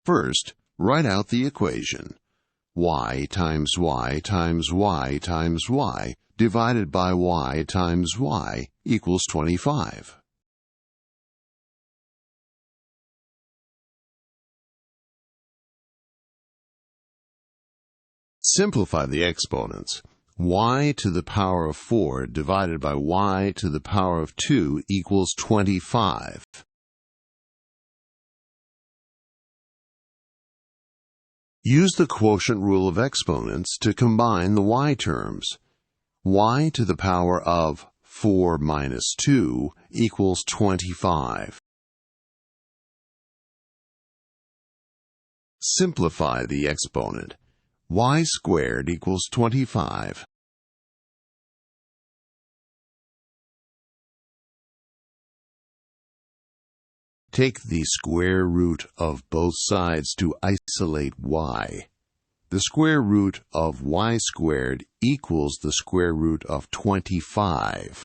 First, write out the equation. Y times y times y times y divided by y times y equals 25. Simplify the exponents. Y to the power of 4 divided by y to the power of 2 equals 25. Use the quotient rule of exponents to combine the y terms. Y to the power of 4 minus 2 equals 25. Simplify the exponent. Y squared equals 25. Take the square root of both sides to isolate y. The square root of y squared equals the square root of 25.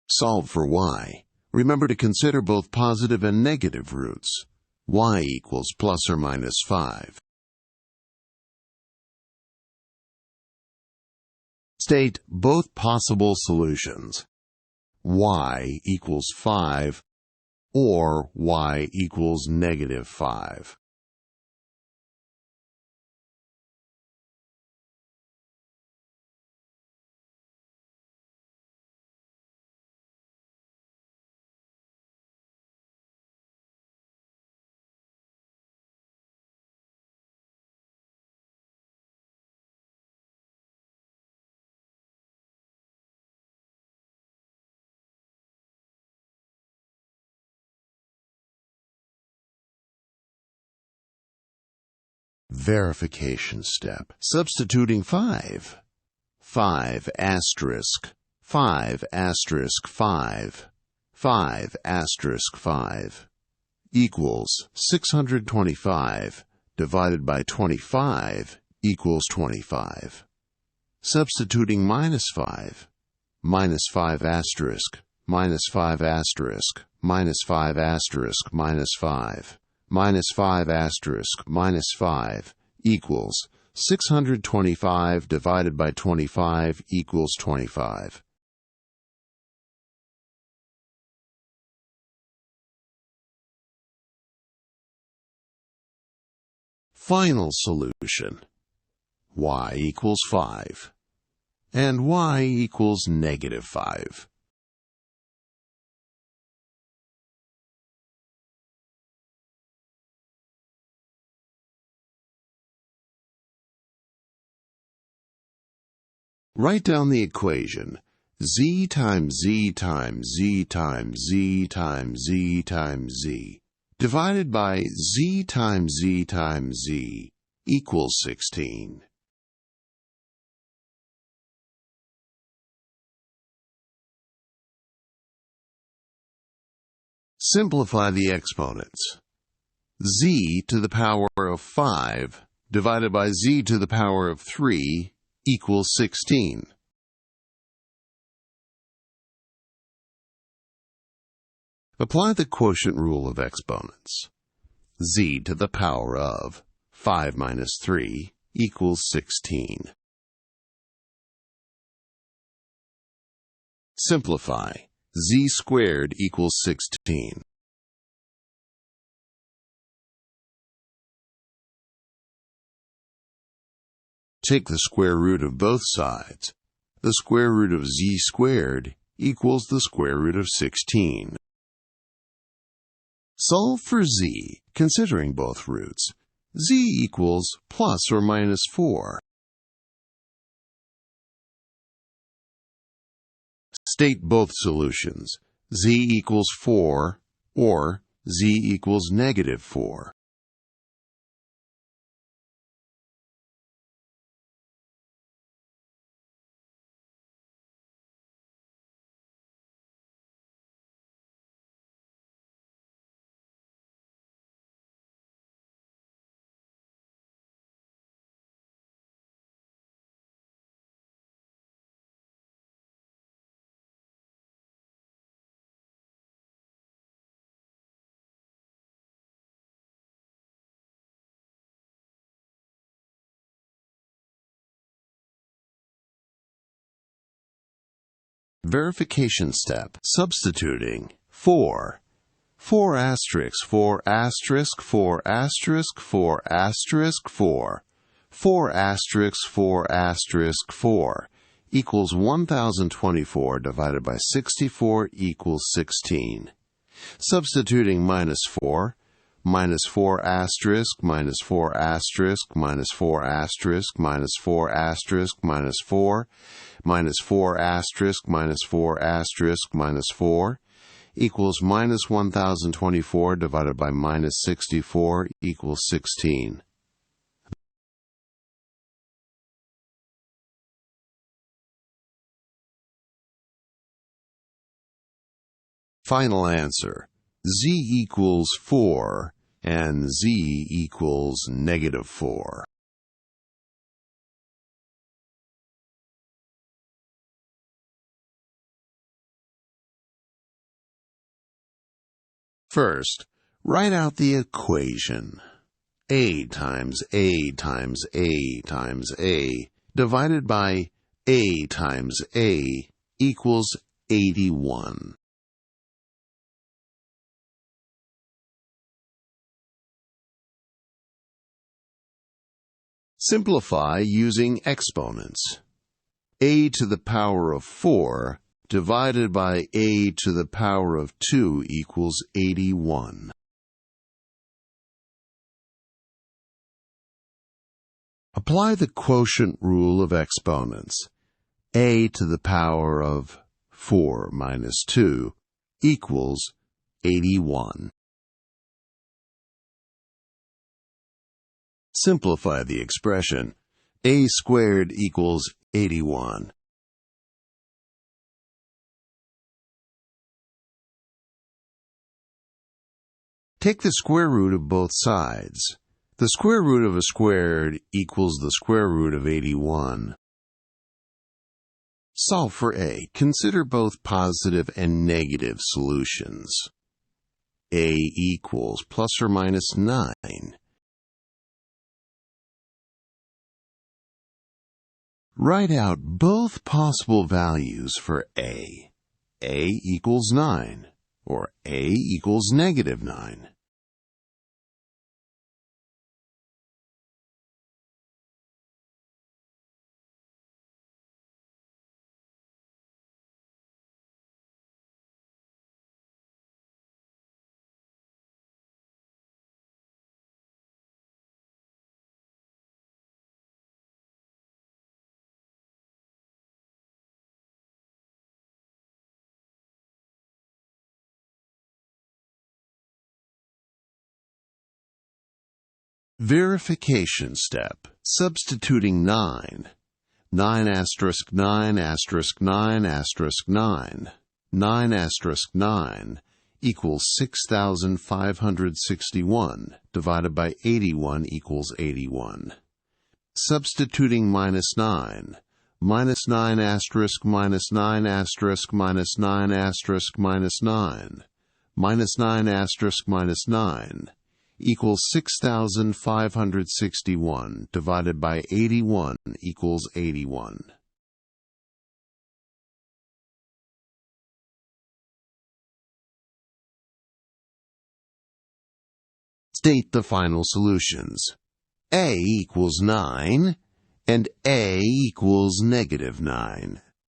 Solve for y. Remember to consider both positive and negative roots. Y equals plus or minus 5. State both possible solutions. Y equals 5 or y equals negative 5. Verification step. Substituting 5. 5 asterisk 5 asterisk 5 5 asterisk 5 equals 625 divided by 25 equals 25. Substituting minus 5. Minus 5 asterisk minus 5 asterisk minus 5 asterisk minus 5 minus 5 asterisk minus 5 equals 625 divided by 25 equals 25. Final solution. Y equals 5 and y equals negative 5. Write down the equation. Z times z times z times z times z times z divided by z times z times z equals 16. Simplify the exponents. Z to the power of 5 divided by z to the power of 3 equals 16. Apply the quotient rule of exponents. Z to the power of 5 minus 3 equals 16. Simplify. Z squared equals 16. Take the square root of both sides. The square root of z squared equals the square root of 16. Solve for z, considering both roots. Z equals plus or minus 4. State both solutions. Z equals 4 or z equals negative 4. Verification step. Substituting 4. 4 asterisk 4 asterisk 4 asterisk 4 asterisk 4. 4 asterisk 4 asterisk 4 equals 1024 divided by 64 equals 16. Substituting minus 4. Minus 4 asterisk minus 4 asterisk minus 4 asterisk minus 4 asterisk minus 4 minus 4 asterisk minus 4 asterisk minus 4 equals minus 1024 divided by minus 64 equals 16. Final answer. Z equals 4 and Z equals negative 4. First, write out the equation. A times A times A times A divided by A times A equals 81. Simplify using exponents. A to the power of 4 divided by A to the power of 2 equals 81. Apply the quotient rule of exponents. A to the power of 4 minus 2 equals 81. Simplify the expression. A squared equals 81. Take the square root of both sides. The square root of a squared equals the square root of 81. Solve for A. Consider both positive and negative solutions. A equals plus or minus 9. Write out both possible values for A. A equals 9, or A equals negative 9. Verification step. Substituting 9. 9 asterisk 9 asterisk 9 asterisk 9. 9 asterisk 9 equals 6,561 divided by 81 equals 81. Substituting minus 9. Minus 9 asterisk minus 9 asterisk minus 9 asterisk minus 9. Minus 9 asterisk minus 9 equals 6,561 divided by 81 equals 81. State the final solutions. A equals 9 and A equals negative 9.